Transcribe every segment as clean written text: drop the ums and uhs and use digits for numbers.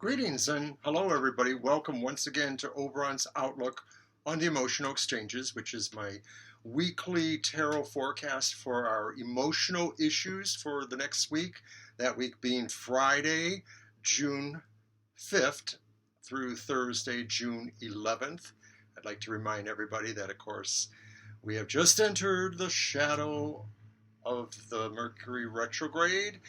Greetings and hello everybody. Welcome once again to Oberon's Outlook on the Emotional Exchanges, which is my weekly tarot forecast for our emotional issues for the next week. That week being Friday, June 5th through Thursday, June 11th. I'd like to remind everybody that, of course, we have just entered the shadow of the Mercury retrograde.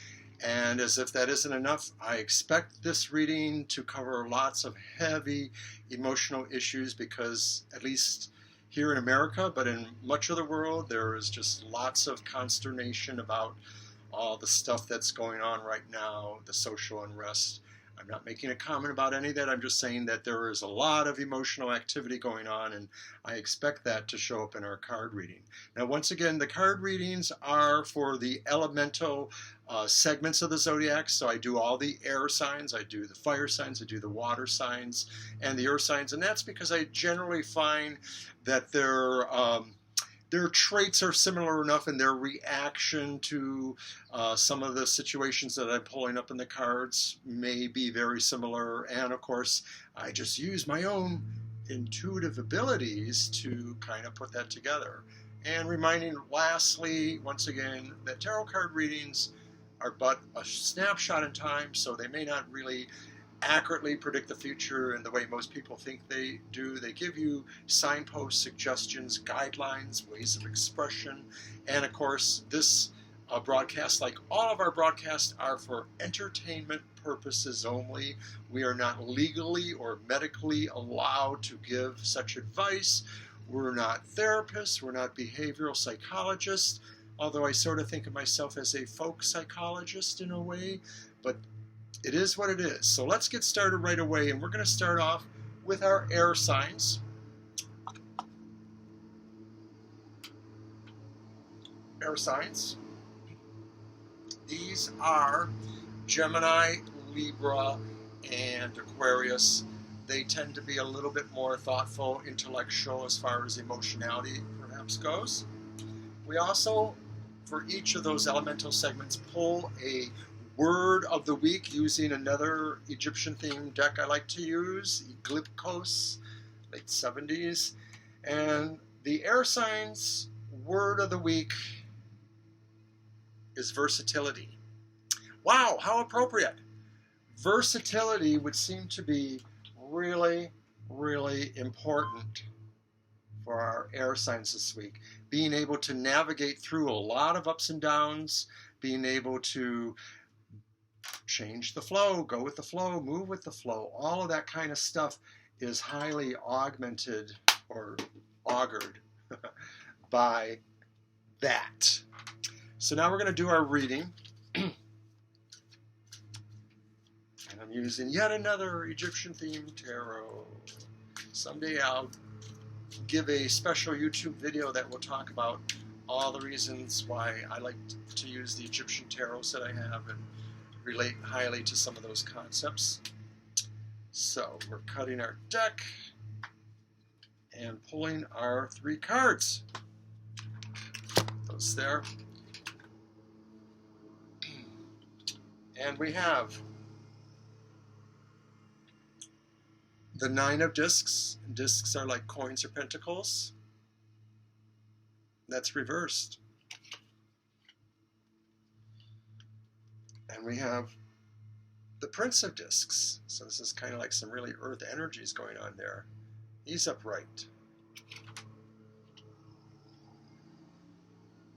And as if that isn't enough, I expect this reading to cover lots of heavy emotional issues because, at least here in America, but in much of the world, there is just lots of consternation about all the stuff that's going on right now, the social unrest. I'm not making a comment about any of that. I'm just saying that there is a lot of emotional activity going on, and I expect that to show up in our card reading. Now, once again, the card readings are for the elemental segments of the zodiac. So I do all the air signs, I do the fire signs, I do the water signs, and the earth signs. And that's because I generally find that their traits are similar enough in their reaction to some of the situations that I'm pulling up in the cards may be very similar. And of course, I just use my own intuitive abilities to kind of put that together. And reminding lastly, once again, that tarot card readings are but a snapshot in time, so they may not really accurately predict the future in the way most people think they do. They give you signposts, suggestions, guidelines, ways of expression, and of course this broadcast, like all of our broadcasts, are for entertainment purposes only. We are not legally or medically allowed to give such advice. We're not therapists, we're not behavioral psychologists, although I sort of think of myself as a folk psychologist in a way, but it is what it is. So let's get started right away, and we're going to start off with our air signs. Air signs. These are Gemini, Libra, and Aquarius. They tend to be a little bit more thoughtful, intellectual as far as emotionality perhaps goes. We also, for each of those elemental segments, pull a word of the week using another Egyptian themed deck I like to use, Eclipkos, late 70s. And the air signs word of the week is versatility. Wow, how appropriate. Versatility would seem to be really, really important for our air signs this week. Being able to navigate through a lot of ups and downs, being able to change the flow, go with the flow, move with the flow, all of that kind of stuff is highly augmented or augured by that. So now we're going to do our reading. And I'm using yet another Egyptian themed tarot. Someday I'll give a special YouTube video that will talk about all the reasons why I like to use the Egyptian tarots that I have and relate highly to some of those concepts. So we're cutting our deck and pulling our 3 cards. Those there. And we have the 9 of discs. Discs are like coins or pentacles. That's reversed. And we have the Prince of Discs. So this is kind of like some really earth energies going on there. He's upright.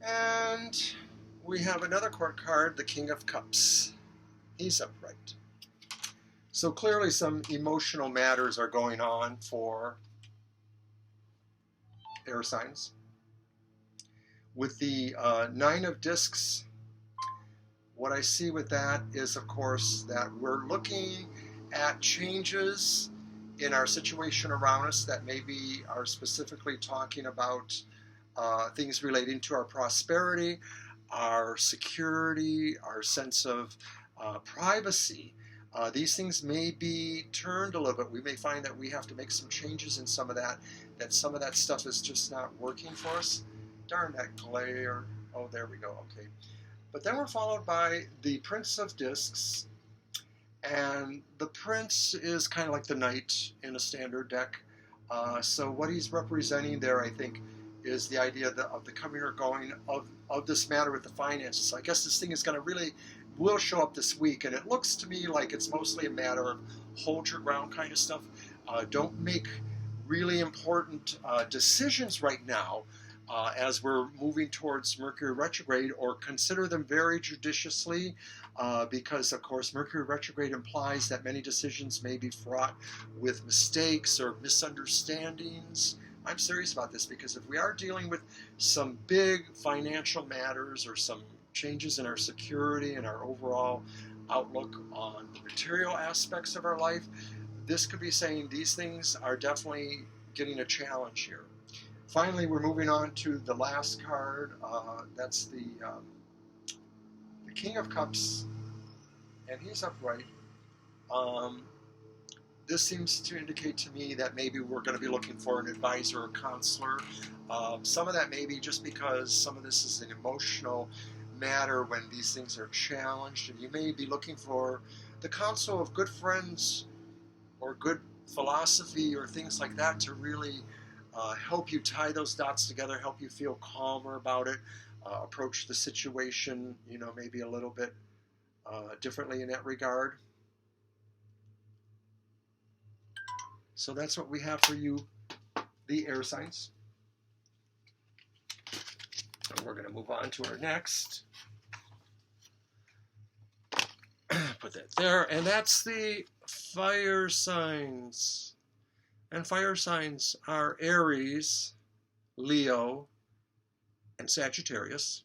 And we have another court card, the King of Cups. He's upright. So clearly some emotional matters are going on for air signs. With the 9 of discs, what I see with that is, of course, that we're looking at changes in our situation around us that maybe are specifically talking about things relating to our prosperity, our security, our sense of privacy. These things may be turned a little bit. We may find that we have to make some changes in some of that, that some of that stuff is just not working for us. Darn that glare. Oh, there we go. Okay. But then we're followed by the Prince of Discs And the Prince is kind of like the Knight in a standard deck. So what he's representing there, I think, is the idea of the coming or going of this matter with the finances. So I guess this thing is going to will show up this week, and it looks to me like it's mostly a matter of hold your ground kind of stuff. Don't make really important decisions right now as we're moving towards Mercury retrograde, or consider them very judiciously, because of course Mercury retrograde implies that many decisions may be fraught with mistakes or misunderstandings. I'm serious about this, because if we are dealing with some big financial matters or some changes in our security and our overall outlook on the material aspects of our life, this could be saying these things are definitely getting a challenge here. Finally, we're moving on to the last card. That's the King of Cups, and he's upright. This seems to indicate to me that maybe we're going to be looking for an advisor or counselor. Some of that may be just because some of this is an emotional matter when these things are challenged, and you may be looking for the counsel of good friends or good philosophy or things like that to really help you tie those dots together, help you feel calmer about it, approach the situation, maybe a little bit differently in that regard. So that's what we have for you, the air signs. And we're going to move on to our next. Put that there. And that's the fire signs. And fire signs are Aries, Leo, and Sagittarius.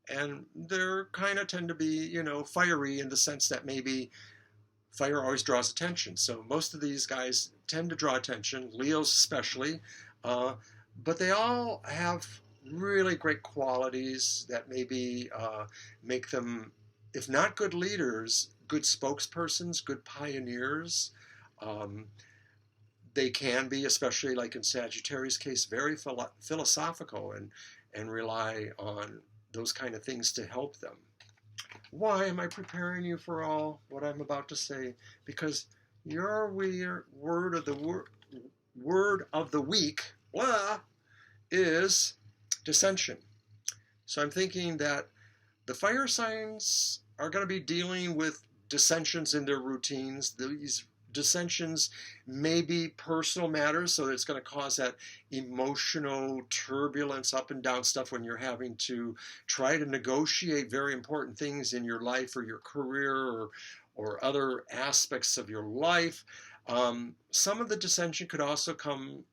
And they're kind of tend to be, fiery in the sense that maybe fire always draws attention. So most of these guys tend to draw attention, Leos especially, but they all have really great qualities that maybe make them, if not good leaders, good spokespersons, good pioneers. They can be, especially like in Sagittarius' case, very philosophical and rely on those kind of things to help them. Why am I preparing you for all what I'm about to say? Because your word of the week is dissension. So I'm thinking that the fire signs are going to be dealing with dissensions in their routines. These dissensions may be personal matters, so it's going to cause that emotional turbulence, up and down stuff when you're having to try to negotiate very important things in your life or your career or other aspects of your life. Some of the dissension could also come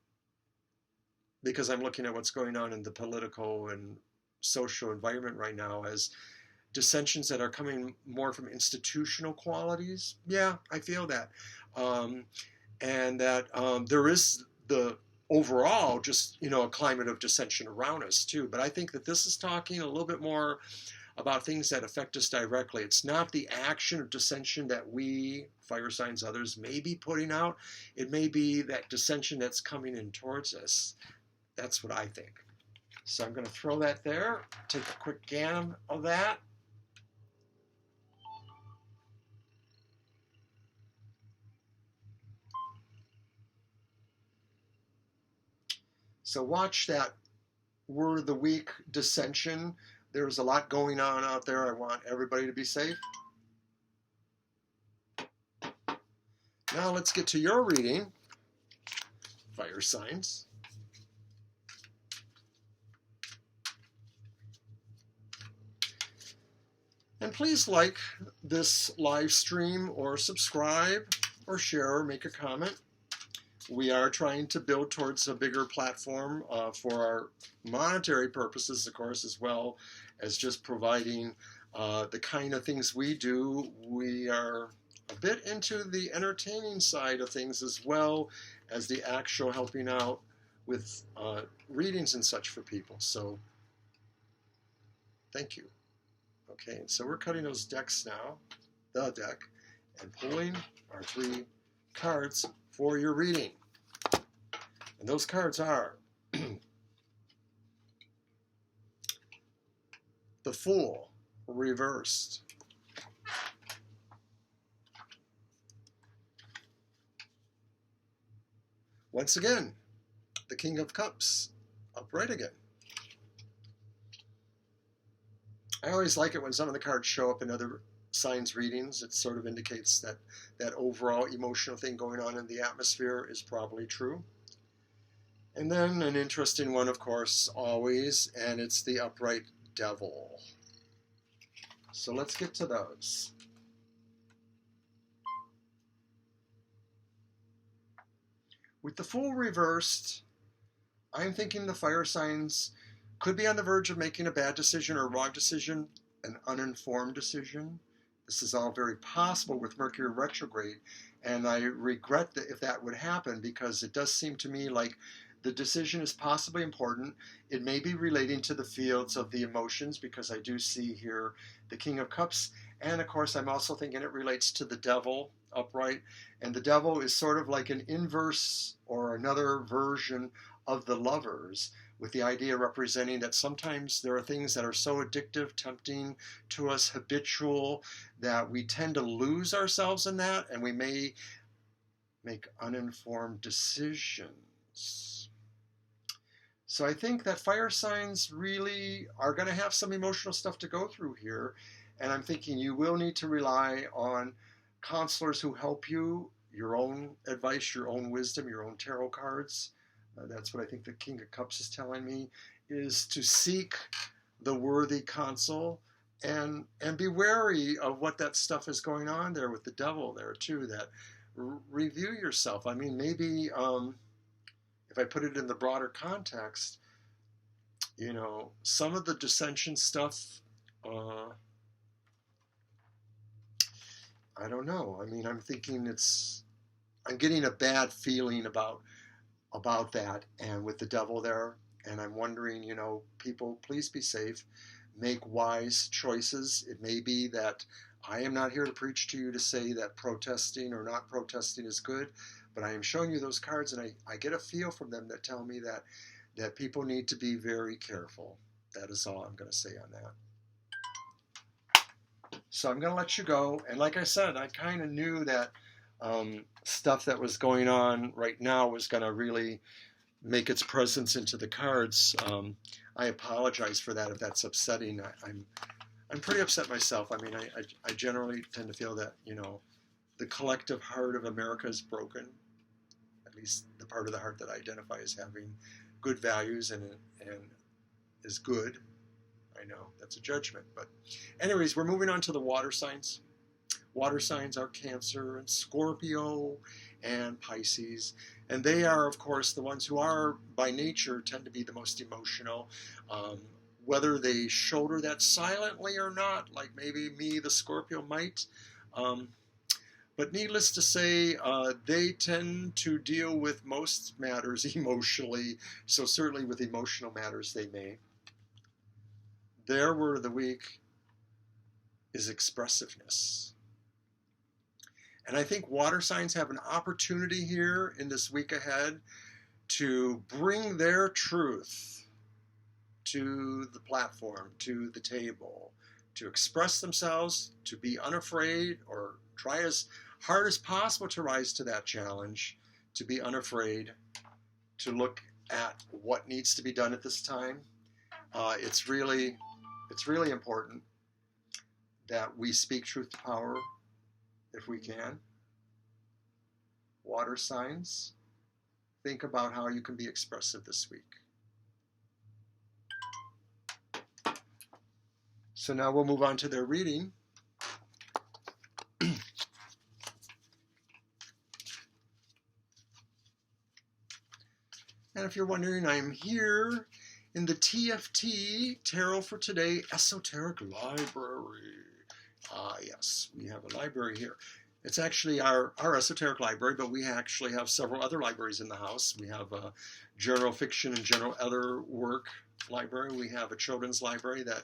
because I'm looking at what's going on in the political and social environment right now as dissensions that are coming more from institutional qualities. Yeah, I feel that. And that there is the overall just, a climate of dissension around us too. But I think that this is talking a little bit more about things that affect us directly. It's not the action of dissension that we, fire signs, others, may be putting out. It may be that dissension that's coming in towards us. That's what I think. So I'm going to throw that there, take a quick scan of that. So watch that word of the week, dissension. There's a lot going on out there. I want everybody to be safe. Now let's get to your reading, fire signs. And please like this live stream or subscribe or share or make a comment. We are trying to build towards a bigger platform for our monetary purposes, of course, as well as just providing the kind of things we do. We are a bit into the entertaining side of things as well as the actual helping out with readings and such for people. So thank you. Okay, so we're cutting those decks now, the deck, and pulling our 3 cards for your reading. And those cards are the Fool reversed, Once again, the King of Cups, upright again. I always like it when some of the cards show up in other signs readings. It sort of indicates that that overall emotional thing going on in the atmosphere is probably true. And then an interesting one, of course, always, and it's the upright devil. So let's get to those. With the Fool reversed, I'm thinking the fire signs could be on the verge of making a bad decision or a wrong decision, an uninformed decision. This is all very possible with Mercury retrograde, and I regret that if that would happen, because it does seem to me like the decision is possibly important. It may be relating to the fields of the emotions, because I do see here the King of Cups, and of course I'm also thinking it relates to the devil upright, and the devil is sort of like an inverse or another version of the Lovers, with the idea representing that sometimes there are things that are so addictive, tempting to us, habitual, that we tend to lose ourselves in that, and we may make uninformed decisions. So I think that fire signs really are going to have some emotional stuff to go through here, and I'm thinking you will need to rely on counselors who help you, your own advice, your own wisdom, your own tarot cards. That's what I think the King of Cups is telling me, is to seek the worthy counsel and be wary of what that stuff is going on there with the devil there too, that review yourself. I mean, maybe if I put it in the broader context, you know, some of the dissension stuff, I don't know. I mean, I'm thinking I'm getting a bad feeling about that, and with the devil there, and I'm wondering, you know, people, please be safe, make wise choices. It may be that I am not here to preach to you to say that protesting or not protesting is good, but I am showing you those cards, and I get a feel from them that tell me that people need to be very careful. That is all I'm going to say on that. So I'm going to let you go, and like I said, I kind of knew that stuff that was going on right now was going to really make its presence into the cards. I apologize for that if that's upsetting. I'm pretty upset myself. I mean, I generally tend to feel that, you know, the collective heart of America is broken, at least the part of the heart that I identify as having good values and is good. I know that's a judgment, but anyways, we're moving on to the water signs. Water signs are Cancer and Scorpio and Pisces, and they are, of course, the ones who are by nature tend to be the most emotional, whether they shoulder that silently or not, like maybe me, the Scorpio, might. But needless to say, they tend to deal with most matters emotionally, so certainly with emotional matters they may. Their word of the week is expressiveness. And I think water signs have an opportunity here in this week ahead to bring their truth to the platform, to the table, to express themselves, to be unafraid, or try as hard as possible to rise to that challenge, to be unafraid, to look at what needs to be done at this time. It's really important that we speak truth to power if we can. Water signs, think about how you can be expressive this week. So now we'll move on to their reading. And if you're wondering, I'm here in the TFT, Tarot for Today, Esoteric Library. Yes, we have a library here. It's actually our esoteric library, but we actually have several other libraries in the house. We have a general fiction and general other work library. We have a children's library that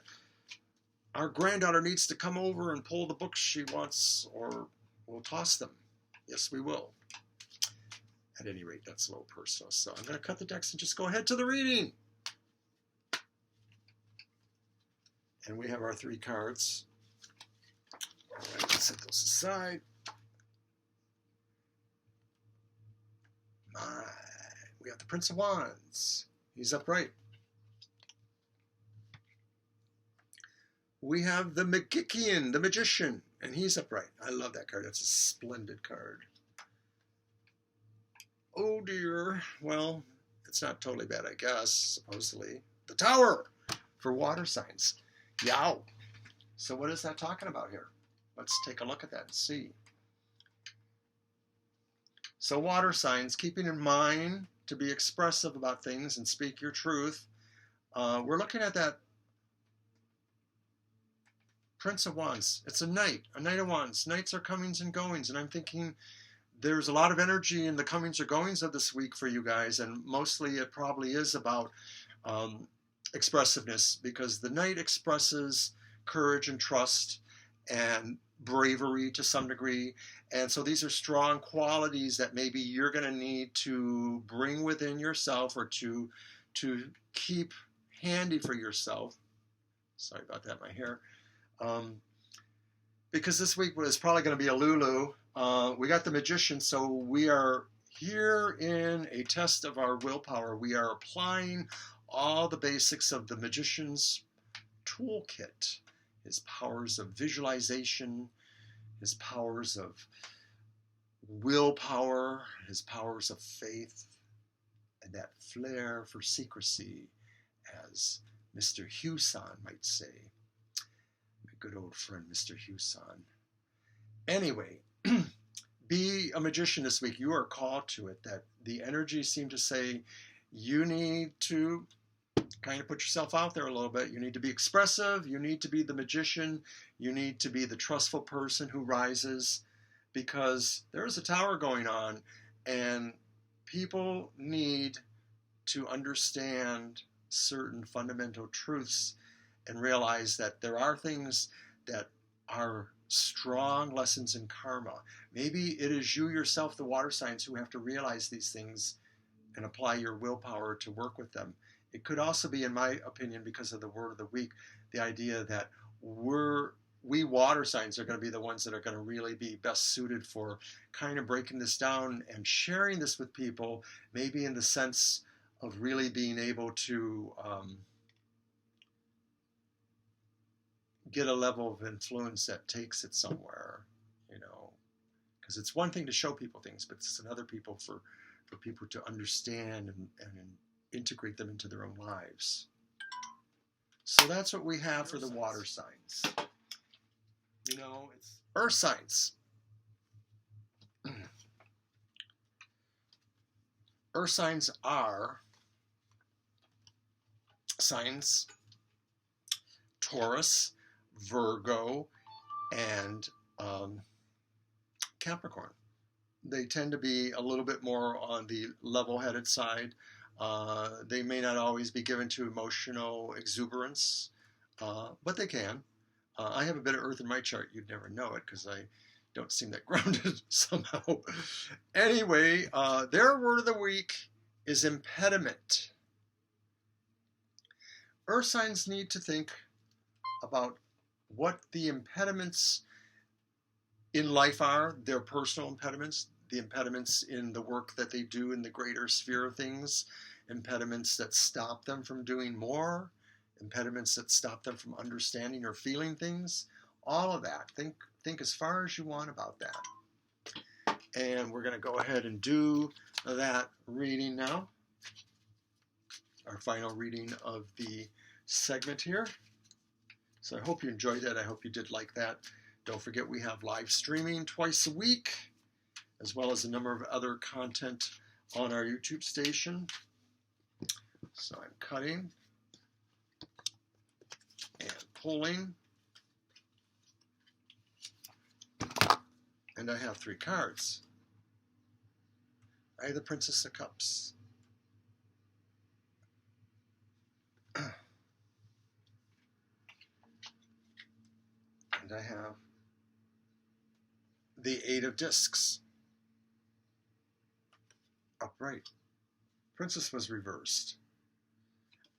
our granddaughter needs to come over and pull the books she wants, or we'll toss them. Yes, we will. At any rate, that's a little personal. So I'm going to cut the decks and just go ahead to the reading. And we have our 3 cards. All right, let's set those aside. My got the Prince of Wands. He's upright. We have the Magician, the Magician, and he's upright. I love that card. That's a splendid card. Oh dear. Well, it's not totally bad, I guess, supposedly. The Tower for water signs. Yow. So what is that talking about here? Let's take a look at that and see. So water signs, keeping in mind to be expressive about things and speak your truth. We're looking at that Prince of Wands. It's a Knight of Wands. Knights are comings and goings, and I'm thinking there's a lot of energy in the comings or goings of this week for you guys, and mostly it probably is about expressiveness, because the Knight expresses courage and trust and bravery to some degree, and so these are strong qualities that maybe you're going to need to bring within yourself, or to keep handy for yourself. Sorry about that, my hair. Because this week is probably going to be a Lulu. We got the Magician, so we are here in a test of our willpower. We are applying all the basics of the Magician's toolkit. His powers of visualization, his powers of willpower, his powers of faith, and that flair for secrecy, as Mr. Huson might say. My good old friend, Mr. Huson. Anyway, be a magician this week. You are called to it. That the energy seemed to say you need to kind of put yourself out there a little bit. You need to be expressive. You need to be the magician. You need to be the trustful person who rises, because there's a tower going on, and people need to understand certain fundamental truths and realize that there are things that are strong lessons in karma. Maybe it is you yourself, the water signs, who have to realize these things and apply your willpower to work with them. It could also be, in my opinion, because of the word of the week, the idea that we water signs are going to be the ones that are going to really be best suited for kind of breaking this down and sharing this with people, maybe in the sense of really being able to get a level of influence that takes it somewhere, you know, because it's one thing to show people things, but it's another for people to understand and integrate them into their own lives. So that's what we have for the water signs. You know, it's earth signs. Earth signs are signs Taurus, Virgo, and Capricorn. They tend to be a little bit more on the level-headed side. They may not always be given to emotional exuberance, but they can. I have a bit of earth in my chart. You'd never know it because I don't seem that grounded somehow. Anyway, their word of the week is impediment. Earth signs need to think about what the impediments in life are, their personal impediments, the impediments in the work that they do in the greater sphere of things, impediments that stop them from doing more, impediments that stop them from understanding or feeling things, all of that. Think as far as you want about that. And we're going to go ahead and do that reading now. Our final reading of the segment here. So I hope you enjoyed that. I hope you did like that. Don't forget we have live streaming twice a week, as well as a number of other content on our YouTube station. So I'm cutting and pulling. And I have 3 cards. I have the Princess of Cups. And I have the 8 of Discs. Upright. Princess was reversed.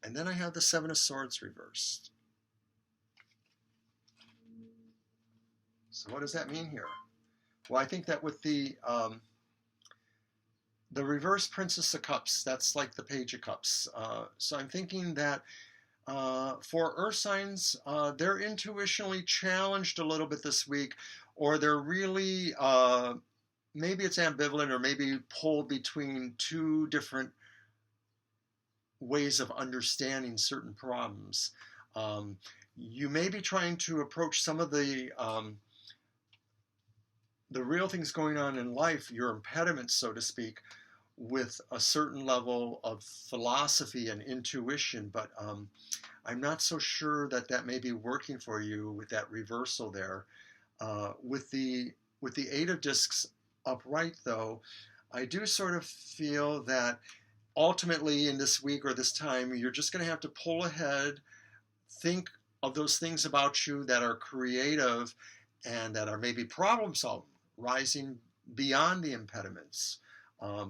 And then I have the 7 of Swords reversed. So what does that mean here? Well, I think that with the the reverse Princess of Cups, that's like the Page of Cups. So I'm thinking that for earth signs, they're intuitionally challenged a little bit this week, or they're really, maybe it's ambivalent, or maybe pulled between two different ways of understanding certain problems. You may be trying to approach some of the real things going on in life, your impediments, so to speak, with a certain level of philosophy and intuition, but I'm not so sure that that may be working for you with that reversal there. With the Eight of Discs upright, though, I do sort of feel that ultimately in this week or this time, you're just going to have to pull ahead, think of those things about you that are creative and that are maybe problem solving, rising beyond the impediments.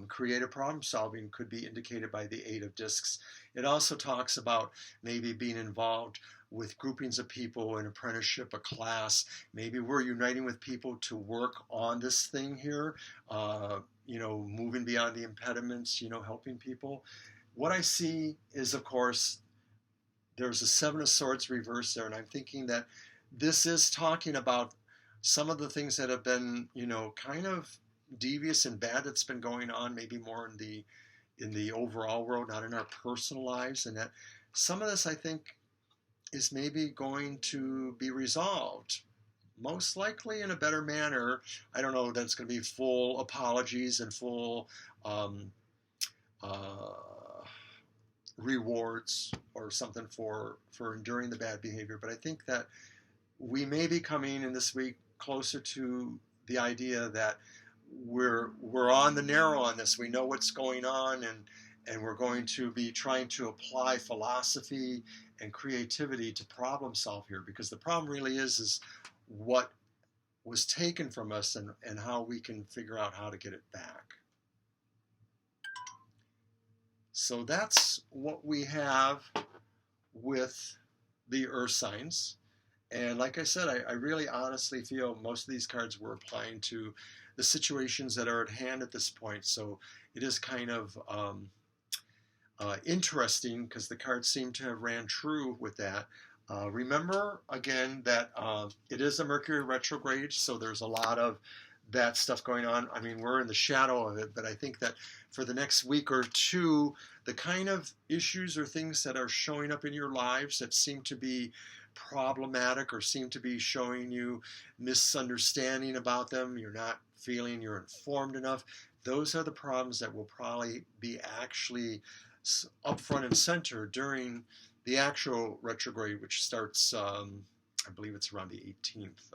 Creative problem solving could be indicated by the Eight of Discs. It also talks about maybe being involved with groupings of people, an apprenticeship, a class. Maybe we're uniting with people to work on this thing here, moving beyond the impediments, helping people. What I see is, of course, there's a Seven of Swords reverse there, and I'm thinking that this is talking about some of the things that have been, kind of devious and bad that's been going on, maybe more in the overall world, not in our personal lives, and that some of this, I think, is maybe going to be resolved, most likely in a better manner. I don't know that it's going to be full apologies and full uh, rewards or something for enduring the bad behavior, but I think that we may be coming in this week closer to the idea that we're on the narrow on this. We know what's going on, and we're going to be trying to apply philosophy and creativity to problem solve here, because the problem really is what was taken from us, and how we can figure out how to get it back. So that's what we have with the earth signs. And like I said, I really honestly feel most of these cards were applying to the situations that are at hand at this point. So it is kind of interesting, because the cards seem to have ran true with that. Remember, again, that it is a Mercury retrograde, so there's a lot of that stuff going on. I mean, we're in the shadow of it, but I think that for the next week or two, the kind of issues or things that are showing up in your lives that seem to be problematic, or seem to be showing you misunderstanding about them, you're not feeling you're informed enough, those are the problems that will probably be actually up front and center during the actual retrograde, which starts, I believe it's around the 18th.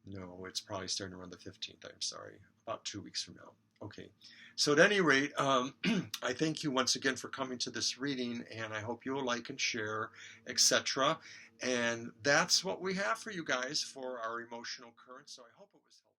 No, it's probably starting around the 15th. I'm sorry, about 2 weeks from now. Okay, so at any rate, I thank you once again for coming to this reading, and I hope you'll like and share, etc. And that's what we have for you guys for our emotional current. So I hope it was helpful.